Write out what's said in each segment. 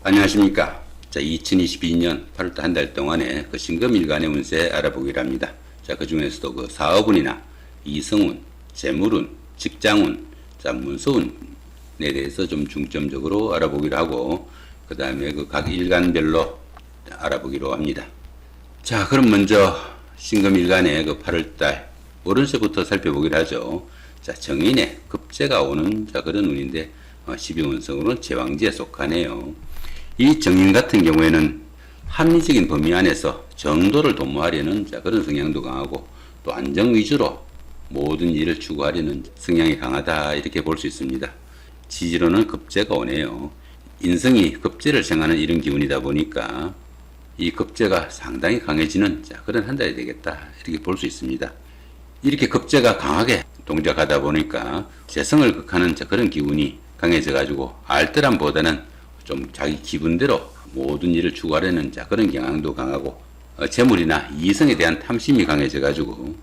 안녕하십니까. 자, 2022년 8월달 한 달 동안에 그 신금일간의 운세 알아보기를 합니다. 자, 그 중에서도 그 사업운이나 이성운, 재물운, 직장운, 자, 문서운에 대해서 좀 중점적으로 알아보기로 하고, 그 다음에 그 각 일간별로 알아보기로 합니다. 자, 그럼 먼저 신금일간의 그 8월달 오른세부터 살펴보기로 하죠. 자, 정인의 급제가 오는 자 그런 운인데 12운성으로는 제왕지에 속하네요. 이 정인 같은 경우에는 합리적인 범위 안에서 정도를 도모하려는 자 그런 성향도 강하고, 또 안정 위주로 모든 일을 추구하려는 성향이 강하다, 이렇게 볼 수 있습니다. 지지로는 급제가 오네요. 인성이 급제를 생하는 이런 기운이다 보니까 이 급제가 상당히 강해지는 자 그런 한 달이 되겠다, 이렇게 볼 수 있습니다. 이렇게 급제가 강하게 동작하다 보니까 재성을 극하는 자 그런 기운이 강해져 가지고 알뜰함보다는 좀 자기 기분대로 모든 일을 추구하려는 자 그런 경향도 강하고, 재물이나 이성에 대한 탐심이 강해져 가지고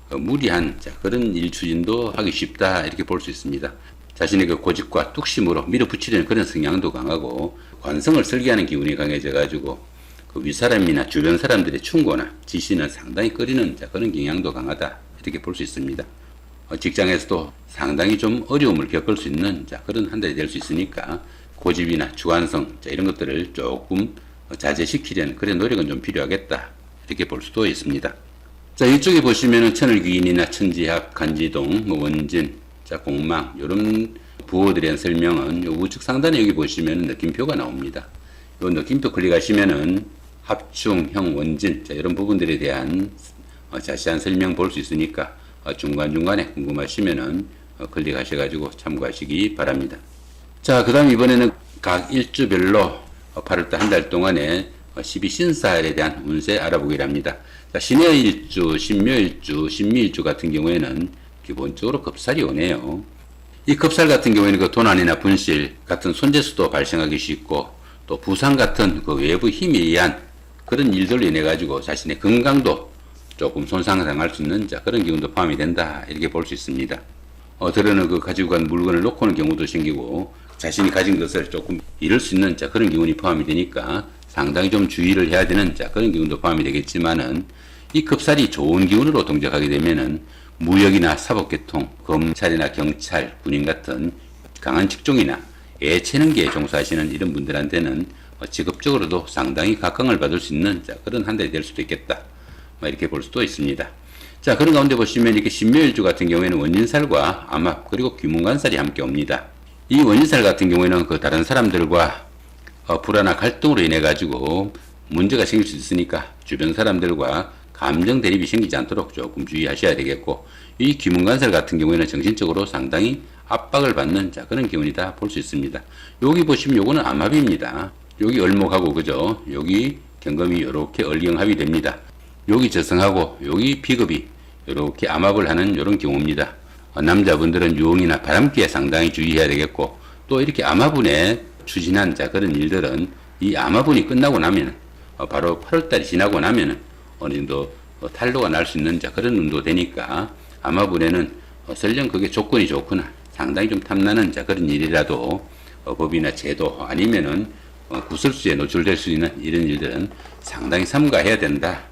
무리한 자 그런 일 추진도 하기 쉽다, 이렇게 볼 수 있습니다. 자신의 그 고집과 뚝심으로 밀어붙이려는 그런 성향도 강하고, 관성을 설계하는 기운이 강해져 가지고 그 윗사람이나 주변 사람들의 충고나 지시는 상당히 꺼리는 자 그런 경향도 강하다, 이렇게 볼 수 있습니다. 직장에서도 상당히 좀 어려움을 겪을 수 있는 자 그런 한 달이 될 수 있으니까 고집이나 주관성 자 이런 것들을 조금 자제시키려는 그런 노력은 좀 필요하겠다, 이렇게 볼 수도 있습니다. 자, 이쪽에 보시면은 천을귀인이나 천지합, 간지동, 원진, 자 공망 이런 부호들에 대한 설명은 우측 상단에 여기 보시면은 느낌표가 나옵니다. 이 느낌표 클릭하시면은 합충, 형, 원진 자 이런 부분들에 대한 자세한 설명 볼 수 있으니까 중간중간에 궁금하시면은 클릭하셔가지고 참고하시기 바랍니다. 자, 그 다음 이번에는 각 일주별로 8월달 한 달 동안에 12신사일에 대한 운세 알아보기를 합니다. 자, 신의 일주, 신묘일주, 신미일주 같은 경우에는 기본적으로 급살이 오네요. 이 급살 같은 경우에는 그 도난이나 분실 같은 손재수도 발생하기 쉽고, 또 부상 같은 그 외부 힘에 의한 그런 일들로 인해 가지고 자신의 건강도 조금 손상당할 수 있는 자 그런 기운도 포함이 된다, 이렇게 볼 수 있습니다. 들어는 그 가지고 간 물건을 놓고 오는 경우도 생기고, 자신이 가진 것을 조금 잃을 수 있는 자 그런 기운이 포함이 되니까 상당히 좀 주의를 해야 되는 자 그런 기운도 포함이 되겠지만은, 이 급살이 좋은 기운으로 동작하게 되면은 무역이나 사법계통, 검찰이나 경찰, 군인 같은 강한 직종이나 예체능계에 종사하시는 이런 분들한테는 직업적으로도 상당히 각광을 받을 수 있는 자 그런 한 달이 될 수도 있겠다, 이렇게 볼 수도 있습니다. 자, 그런 가운데 보시면 이렇게 신묘일주 같은 경우에는 원진살과 암합 그리고 귀문관살이 함께 옵니다. 이 원진살 같은 경우에는 그 다른 사람들과 불화나 갈등으로 인해 가지고 문제가 생길 수 있으니까 주변 사람들과 감정 대립이 생기지 않도록 조금 주의하셔야 되겠고, 이 귀문관살 같은 경우에는 정신적으로 상당히 압박을 받는 자 그런 기운이다 볼 수 있습니다. 여기 보시면 요거는 암합입니다. 여기 을목하고 그죠? 여기 경금이 이렇게 을경합이 됩니다. 여기 저성하고 여기 비급이 이렇게 암합을 하는 이런 경우입니다. 남자분들은 유흥이나 바람기에 상당히 주의해야 되겠고, 또 이렇게 암화분에 추진한 자 그런 일들은 이 암화분이 끝나고 나면 바로 8월달이 지나고 나면 어느 정도 탄로가 날 수 있는 자 그런 운도 되니까, 암화분에는 설령 그게 조건이 좋거나 상당히 좀 탐나는 자 그런 일이라도 법이나 제도 아니면은 구설수에 노출될 수 있는 이런 일들은 상당히 삼가해야 된다,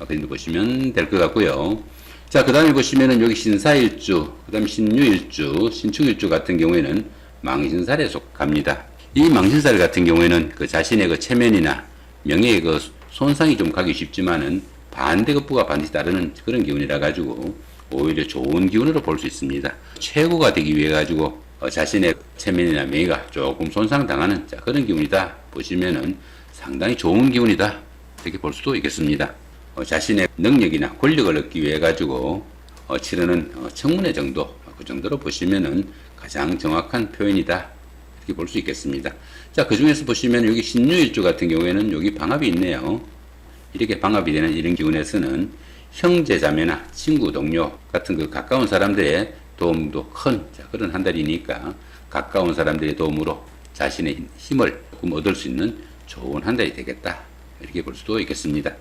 그런 거 보시면 될 것 같고요. 자, 그 다음에 보시면은 여기 신사일주, 그 다음에 신유일주, 신축일주 같은 경우에는 망신살에 속합니다. 이 망신살 같은 경우에는 그 자신의 그 체면이나 명예의 그 손상이 좀 가기 쉽지만은 반대급부가 반드시 따르는 그런 기운이라 가지고 오히려 좋은 기운으로 볼 수 있습니다. 최고가 되기 위해 가지고 자신의 체면이나 명예가 조금 손상당하는 자 그런 기운이다 보시면은 상당히 좋은 기운이다, 이렇게 볼 수도 있겠습니다. 자신의 능력이나 권력을 얻기 위해 가지고 치르는 청문회 정도, 그 정도로 보시면은 가장 정확한 표현이다, 이렇게 볼 수 있겠습니다. 자, 그 중에서 보시면 여기 신유일주 같은 경우에는 여기 방합이 있네요. 이렇게 방합이 되는 이런 기운에서는 형제 자매나 친구 동료 같은 그 가까운 사람들의 도움도 큰 자 그런 한 달이니까 가까운 사람들의 도움으로 자신의 힘을 조금 얻을 수 있는 좋은 한 달이 되겠다, 이렇게 볼 수도 있겠습니다.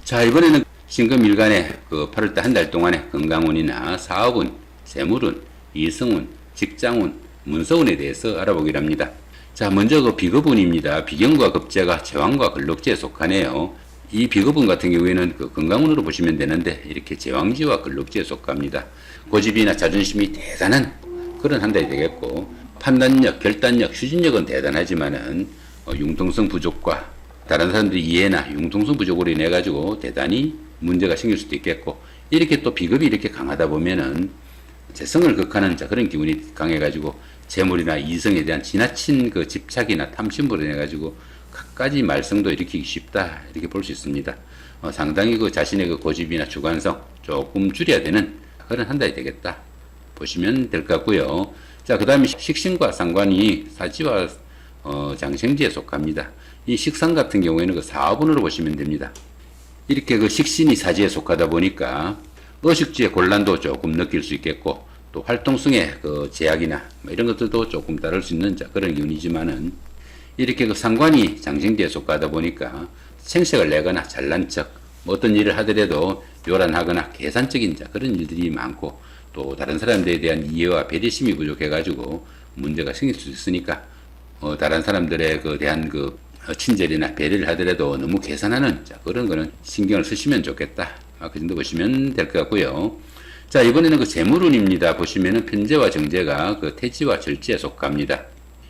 자, 이번에는 신금일간의 그 8월달 한 달 동안의 건강운이나 사업운, 재물운, 이성운, 직장운, 문서운에 대해서 알아보기로 합니다. 자, 먼저 그 비급운입니다. 비경과 급제가 제왕과 근록지에 속하네요. 이 비급운 같은 경우에는 그 건강운으로 보시면 되는데 이렇게 제왕지와 근록지에 속합니다. 고집이나 자존심이 대단한 그런 한 달이 되겠고, 판단력, 결단력, 추진력은 대단하지만은 융통성 부족과 다른 사람들의 이해나 융통성 부족으로 인해 가지고 대단히 문제가 생길 수도 있겠고, 이렇게 또 비급이 이렇게 강하다 보면은 재성을 극하는 그런 기운이 강해 가지고 재물이나 이성에 대한 지나친 그 집착이나 탐심으로 인해 가지고 갖가지 말썽도 일으키기 쉽다, 이렇게 볼 수 있습니다. 상당히 그 자신의 그 고집이나 주관성 조금 줄여야 되는 그런 한 달이 되겠다 보시면 될 것 같고요. 자, 그 다음에 식신과 상관이 사지와 장생지에 속합니다. 이 식상 같은 경우에는 그 사화분으로 보시면 됩니다. 이렇게 그 식신이 사지에 속하다 보니까 의식주의 곤란도 조금 느낄 수 있겠고, 또 활동성의 그 제약이나 뭐 이런 것들도 조금 따를 수 있는 그런 기운이지만은, 이렇게 그 상관이 장생지에 속하다 보니까 생색을 내거나 잘난 척, 뭐 어떤 일을 하더라도 요란하거나 계산적인 그런 일들이 많고, 또 다른 사람들에 대한 이해와 배려심이 부족해가지고 문제가 생길 수 있으니까 다른 사람들에 그 대한 그 친절이나 배려를 하더라도 너무 계산하는 그런 거는 신경을 쓰시면 좋겠다. 그 정도 보시면 될 것 같고요. 자, 이번에는 그 재물운입니다. 보시면은 편재와 정제가 그 태지와 절지에 속합니다.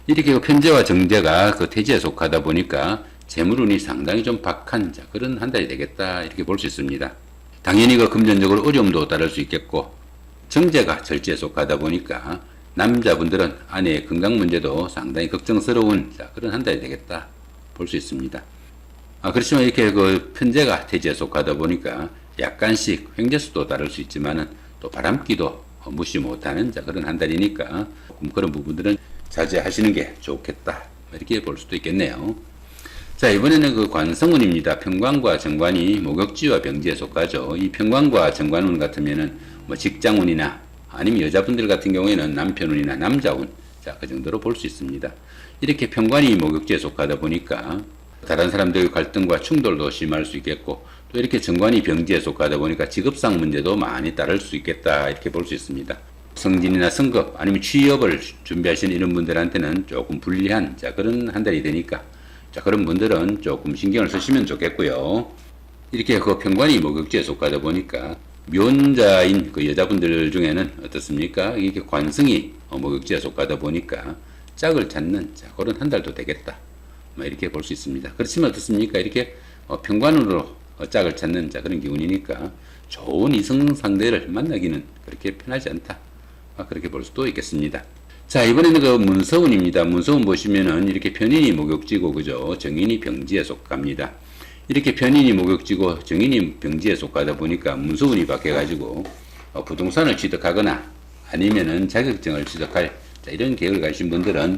이렇게 그 편재와 정제가 그 태지에 속하다 보니까 재물운이 상당히 좀 박한 그런 한 달이 되겠다, 이렇게 볼 수 있습니다. 당연히 그 금전적으로 어려움도 따를 수 있겠고, 정제가 절지에 속하다 보니까 남자분들은 아내의 건강 문제도 상당히 걱정스러운 그런 한 달이 되겠다 볼 수 있습니다. 그렇지만 이렇게 그 편재가 태지에 속하다 보니까 약간씩 횡재수도 따를 수 있지만은 또 바람기도 무시 못하는 그런 한 달이니까 그런 부분들은 자제하시는 게 좋겠다, 이렇게 볼 수도 있겠네요. 자, 이번에는 그 관성운입니다. 편관과 정관이 목욕지와 병지에 속하죠. 이 편관과 정관운 같으면은 뭐 직장운이나 아니면 여자분들 같은 경우에는 남편운이나 남자운, 그 정도로 볼 수 있습니다. 이렇게 편관이 목욕지에 속하다 보니까 다른 사람들의 갈등과 충돌도 심할 수 있겠고, 또 이렇게 정관이 병지에 속하다 보니까 직업상 문제도 많이 따를 수 있겠다, 이렇게 볼 수 있습니다. 승진이나 승급 아니면 취업을 준비하시는 이런 분들한테는 조금 불리한 그런 한 달이 되니까 그런 분들은 조금 신경을 쓰시면 좋겠고요. 이렇게 그 편관이 목욕지에 속하다 보니까 미혼자인 그 여자분들 중에는 어떻습니까? 이게 관성이 목욕지에 속하다 보니까 짝을 찾는 그런 한 달도 되겠다, 이렇게 볼 수 있습니다. 그렇지만 어떻습니까? 이렇게 편관으로 짝을 찾는 그런 기운이니까 좋은 이성 상대를 만나기는 그렇게 편하지 않다, 그렇게 볼 수도 있겠습니다. 자, 이번에는 그 문서운입니다. 문서운 보시면은 이렇게 편인이 목욕지고, 그죠? 정인이 병지에 속합니다. 이렇게 편인이 목욕지고 정인이 병지에 속하다 보니까 문서운이 바뀌어가지고 부동산을 취득하거나 아니면은 자격증을 취득할 이런 계획을 가신 분들은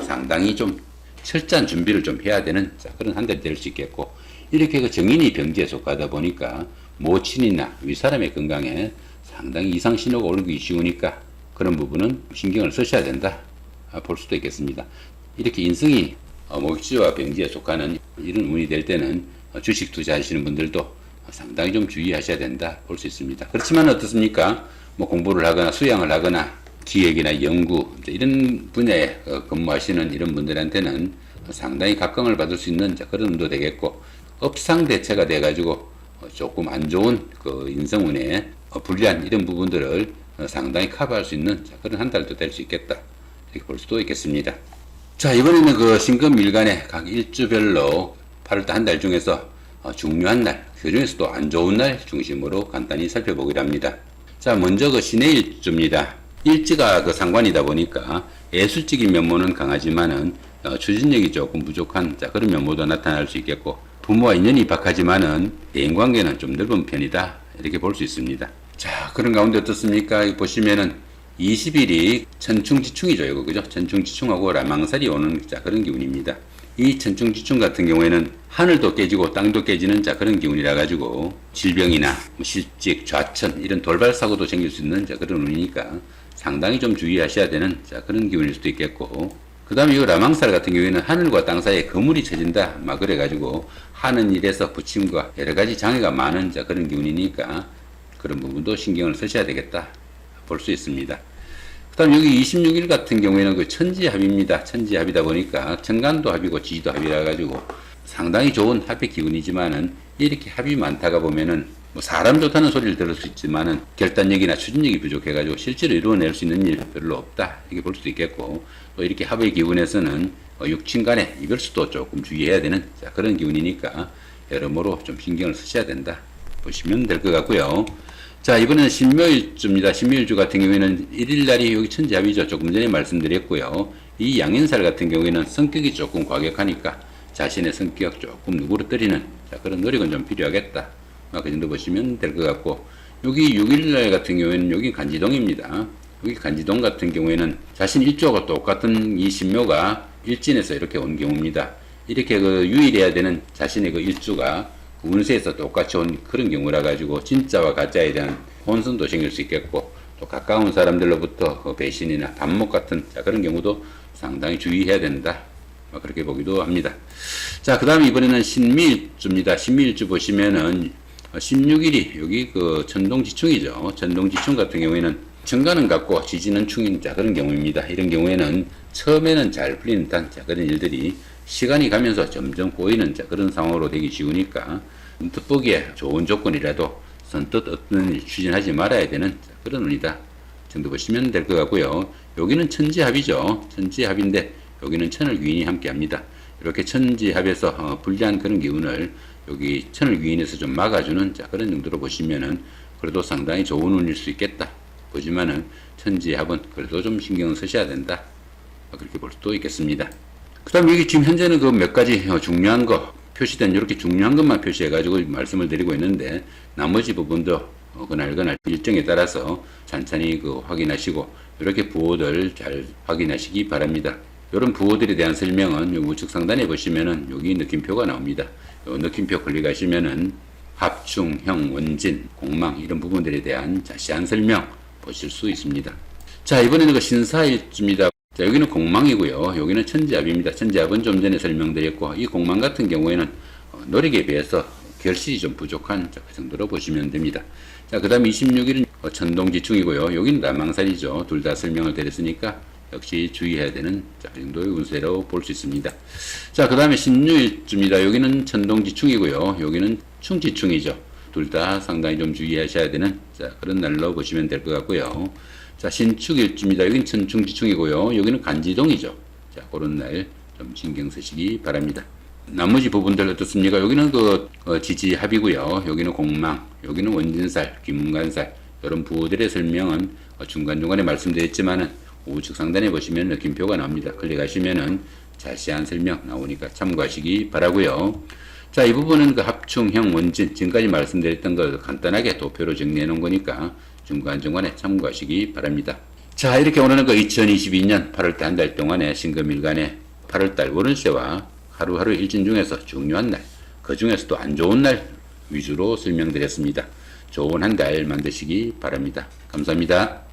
상당히 좀 철저한 준비를 좀 해야 되는 그런 한 달이 될 수 있겠고, 이렇게 그 정인이 병지에 속하다 보니까 모친이나 윗사람의 건강에 상당히 이상 신호가 오르기 쉬우니까 그런 부분은 신경을 쓰셔야 된다, 볼 수도 있겠습니다. 이렇게 인성이 목지와 병지에 속하는 이런 운이 될 때는 주식 투자하시는 분들도 상당히 좀 주의하셔야 된다, 볼 수 있습니다. 그렇지만 어떻습니까? 뭐 공부를 하거나 수양을 하거나 기획이나 연구 이런 분야에 근무하시는 이런 분들한테는 상당히 각광을 받을 수 있는 그런 운도 되겠고, 업상대체가 돼가지고 조금 안 좋은 그 인성운에 불리한 이런 부분들을 상당히 커버할 수 있는 그런 한 달도 될 수 있겠다, 이렇게 볼 수도 있겠습니다. 자, 이번에는 그 신금일간의 각 일주별로 8월달 한 달 중에서 중요한 날, 그 중에서도 안 좋은 날 중심으로 간단히 살펴보기로 합니다. 자, 먼저 그 신의 일주입니다. 일지가 그 상관이다 보니까 예술적인 면모는 강하지만은 추진력이 조금 부족한 그런 면모도 나타날 수 있겠고, 부모와 인연이 박하지만은 대인관계는 좀 넓은 편이다, 이렇게 볼 수 있습니다. 자, 그런 가운데 어떻습니까? 보시면은 20일이 천충지충이죠, 이거, 그죠? 천충지충하고 라망살이 오는 그런 기운입니다. 이 천충지충 같은 경우에는 하늘도 깨지고 땅도 깨지는 그런 기운이라 가지고 질병이나 뭐 실직, 좌천 이런 돌발 사고도 생길 수 있는 그런 운이니까 상당히 좀 주의하셔야 되는 그런 기운일 수도 있겠고, 그 다음에 이 라망살 같은 경우에는 하늘과 땅 사이에 거물이 쳐진다, 그래 가지고 하는 일에서 부침과 여러 가지 장애가 많은 그런 기운이니까 그런 부분도 신경을 쓰셔야 되겠다, 볼 수 있습니다. 그다음 여기 26일 같은 경우에는 그 천지합입니다. 천지합이다 보니까 천간도 합이고 지지도 합이라 가지고 상당히 좋은 합의 기운이지만은 이렇게 합이 많다가 보면은 뭐 사람 좋다는 소리를 들을 수 있지만은 결단력이나 추진력이 부족해가지고 실제로 이루어낼 수 있는 일 별로 없다 이렇게 볼 수도 있겠고, 또 이렇게 합의 기운에서는 육친 간의 이별수도 조금 주의해야 되는 그런 기운이니까 여러모로 좀 신경을 쓰셔야 된다 보시면 될 것 같고요. 자, 이번에는 신묘일주입니다. 신묘일주 같은 경우에는 1일날이 여기 천지합이죠. 조금 전에 말씀드렸고요. 이 양인살 같은 경우에는 성격이 조금 과격하니까 자신의 성격 조금 누그러뜨리는 그런 노력은 좀 필요하겠다. 그 정도 보시면 될 것 같고, 여기 6일날 같은 경우에는 여기 간지동입니다. 여기 간지동 같은 경우에는 자신 일주하고 똑같은 이 신묘가 일진에서 이렇게 온 경우입니다. 이렇게 그 유일해야 되는 자신의 그 일주가 운세에서 똑같이 온 그런 경우라 가지고 진짜와 가짜에 대한 혼선도 생길 수 있겠고, 또 가까운 사람들로부터 그 배신이나 반목 같은 그런 경우도 상당히 주의해야 된다. 그렇게 보기도 합니다. 자, 그 다음에 이번에는 신미일주입니다. 신미일주 보시면은 16일이 여기 그 천동지충이죠. 천동지충 같은 경우에는 천간은 같고 지지는 충인 그런 경우입니다. 이런 경우에는 처음에는 잘 풀리는 그런 일들이 시간이 가면서 점점 꼬이는 그런 상황으로 되기 쉬우니까 문득 보기에 좋은 조건이라도 선뜻 어떤 일 추진하지 말아야 되는 그런 운이다 정도 보시면 될 것 같고요. 여기는 천지합이죠. 천지합인데 여기는 천을 귀인이 함께 합니다. 이렇게 천지합에서 불리한 그런 기운을 여기 천을 귀인에서 좀 막아주는 그런 정도로 보시면은 그래도 상당히 좋은 운일 수 있겠다 보지만은 천지합은 그래도 좀 신경을 쓰셔야 된다 그렇게 볼 수도 있겠습니다. 그 다음 여기 지금 현재는 그 몇 가지 중요한 거 표시된 이렇게 중요한 것만 표시해 가지고 말씀을 드리고 있는데, 나머지 부분도 그날 일정에 따라서 천천히 그 확인하시고 이렇게 부호들 잘 확인하시기 바랍니다. 이런 부호들에 대한 설명은 우측 상단에 보시면은 여기 느낌표가 나옵니다. 요 느낌표 클릭하시면은 합충, 형, 원진, 공망 이런 부분들에 대한 자세한 설명 보실 수 있습니다. 자, 이번에는 그 신사일주입니다. 자, 여기는 공망이고요. 여기는 천지합입니다. 천지합은 좀 전에 설명드렸고, 이 공망 같은 경우에는 노력에 비해서 결실이 좀 부족한 그 정도로 보시면 됩니다. 자, 그 다음 26일은 천동지충이고요. 여기는 남망살이죠. 둘 다 설명을 드렸으니까 역시 주의해야 되는 그 정도의 운세로 볼 수 있습니다. 자, 그 다음에 신유일주입니다. 여기는 천동지충이고요. 여기는 충지충이죠. 둘 다 상당히 좀 주의하셔야 되는 그런 날로 보시면 될 것 같고요. 자, 신축일주입니다. 여기는 천충지충이고요. 여기는 간지동이죠. 자, 그런 날 좀 신경 쓰시기 바랍니다. 나머지 부분들 어떻습니까? 여기는 그 지지합이고요. 여기는 공망, 여기는 원진살, 귀문간살 이런 부호들의 설명은 중간중간에 말씀드렸지만은 우측 상단에 보시면 느낌표가 나옵니다. 클릭하시면은 자세한 설명 나오니까 참고하시기 바라고요. 자, 이 부분은 그 합충형 원진 지금까지 말씀드렸던 걸 간단하게 도표로 정리해 놓은 거니까 중간중간에 참고하시기 바랍니다. 자, 이렇게 오늘은 그 2022년 8월달 한 달 동안의 신금일간의 8월달 월운세와 하루하루 일진 중에서 중요한 날, 그 중에서도 안 좋은 날 위주로 설명드렸습니다. 좋은 한 달 만드시기 바랍니다. 감사합니다.